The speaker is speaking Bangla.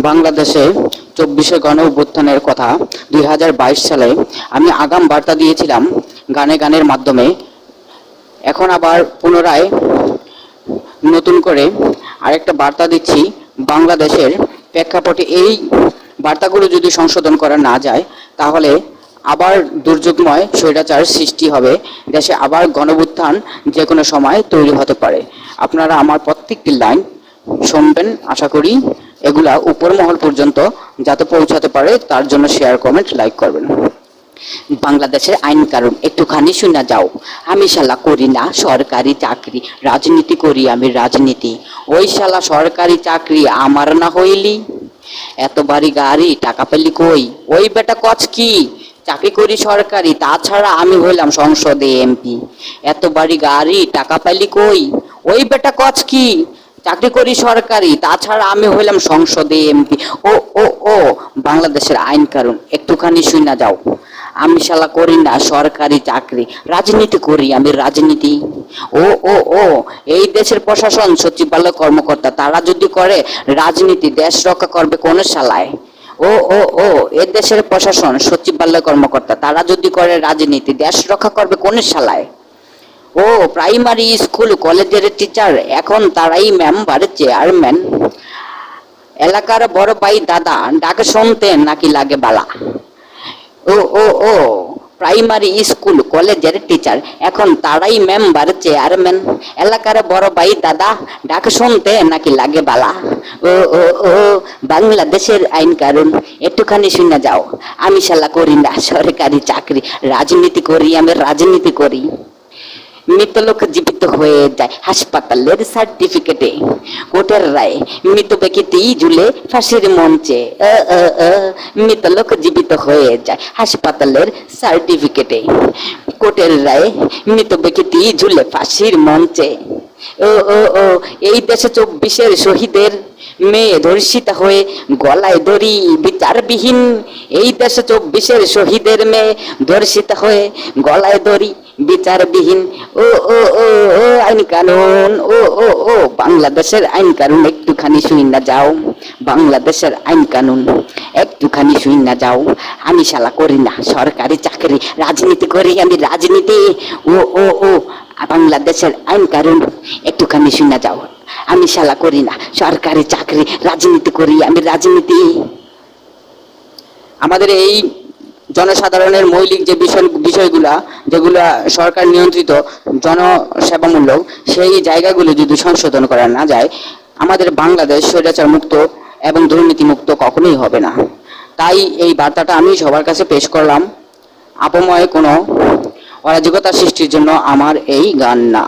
বাংলাদেশে 24শে গণ অভ্যুত্থানের কথা 2022 সালে আমি আগাম বার্তা দিয়েছিলাম গানে গানের মাধ্যমে। এখন আবার পুনরায় নতুন করে আরেকটা বার্তা দিচ্ছি বাংলাদেশের প্রেক্ষাপটে। এই বার্তাগুলো যদি সংশোধন করা না যায় তাহলে আবার দুর্যোগময় স্বৈরাচার সৃষ্টি হবে, দেশে আবার গণঅভ্যুত্থান যে কোনো সময় তৈরি হতে পারে। আপনারা আমার প্রত্যেকটি লাইন শুনবেন, আশা করি এগুলা উপর মহল পর্যন্ত যাতে পৌঁছাতে পারে তার জন্য শেয়ার, কমেন্ট, লাইক করবেন। বাংলাদেশের আইন কানুন একটুখানি শুনে যাও। আমি শালা করি না সরকারি চাকরি, রাজনীতি করি আমি রাজনীতি। ওই শালা সরকারি চাকরি আমার না হইলি, এত বাড়ি গাড়ি টাকা পেলি কই? ওই বেটা কচ কি চাকরি করি সরকারি, তাছাড়া আমি হইলাম সংসদে এমপি। এত বাড়ি গাড়ি টাকা পেলি কই? ওই বেটা কচ কি চাকরি করি সরকারি, তাছাড়া আমি হইলাম সংসদে এমপি। ও ও ও বাংলাদেশের আইন কানুন একটুখানি শুনে যাও। আমি শালা করি না সরকারি চাকরি, রাজনীতি করি আমি রাজনীতি। ও ও ও এই দেশের প্রশাসন সচিবালয় কর্মকর্তা, তারা যদি করে রাজনীতি, দেশ রক্ষা করবে কোন শালায়? ও ও ও এ দেশের প্রশাসন সচিবালয় কর্মকর্তা, তারা যদি করে রাজনীতি, দেশ রক্ষা করবে কোন শালায়? ও প্রাইমারি স্কুল কলেজের টিচার, এখন তারাই মেম্বার চেয়ারম্যান। এলাকার বড় ভাই দাদা ডাক শুনতে নাকি লাগে বালা। ও ও ও প্রাইমারি স্কুল কলেজের টিচার, এখন তারাই মেম্বার চেয়ারম্যান। এলাকার বড় ভাই দাদা ডাক শুনতে নাকি লাগে বালা। ও ও ও বাংলাদেশের আইন কানুন একটুখানি শুনে যাও। আমি শালা করি না সরকারি চাকরি, রাজনীতি করি আমি রাজনীতি করি। মৃত লোক জীবিত হয়ে যায় হাসপাতালের সার্টিফিকেটে, কোর্টের রায় মৃত ব্যক্তি ঝুলে ফাঁসির মঞ্চে। মৃত লোক জীবিত হয়ে যায় হাসপাতালের সার্টিফিকেটে, কোর্টের রায় মৃত ব্যক্তি ঝুলে ফাঁসির মঞ্চে। ও ও ও এই দেশে 24-এর শহীদের মেয়ে ধর্ষিতা হয়ে গলায় দড়ি বিচারবিহীন। এই দেশে 24-এর শহীদের মেয়ে ধর্ষিতা হয়ে গলায় দড়ি বিচারবিহীন। ও ও ও ও আইন কানুন, ও ও ও বাংলাদেশের আইন কানুন একটুখানি শুইনা যাও। বাংলাদেশের আইন কানুন একটুখানি শুইনা যাও। আমি শালা করি না সরকারি চাকরি, রাজনীতি করি আমি রাজনীতি। ও ও ও বাংলাদেশের আইন কানুন একটুখানি শুনে যাও। আমি শালা করি না সরকারি চাকরি, রাজনীতি করি আমি রাজনীতি। আমাদের এই জনসাধারণের মৌলিক যে বিষয়গুলা যেগুলা সরকার নিয়ন্ত্রিত জনসেবামূলক, সেই জায়গাগুলো যদি সংশোধন করা না যায় আমাদের বাংলাদেশ স্বৈরাচার মুক্ত এবং দুর্নীতি মুক্ত কখনোই হবে না। তাই এই বার্তাটা আমি সবার কাছে পেশ করলাম। আপময় কোনো অরাজকতা সৃষ্টির জন্য আমার এই গান না।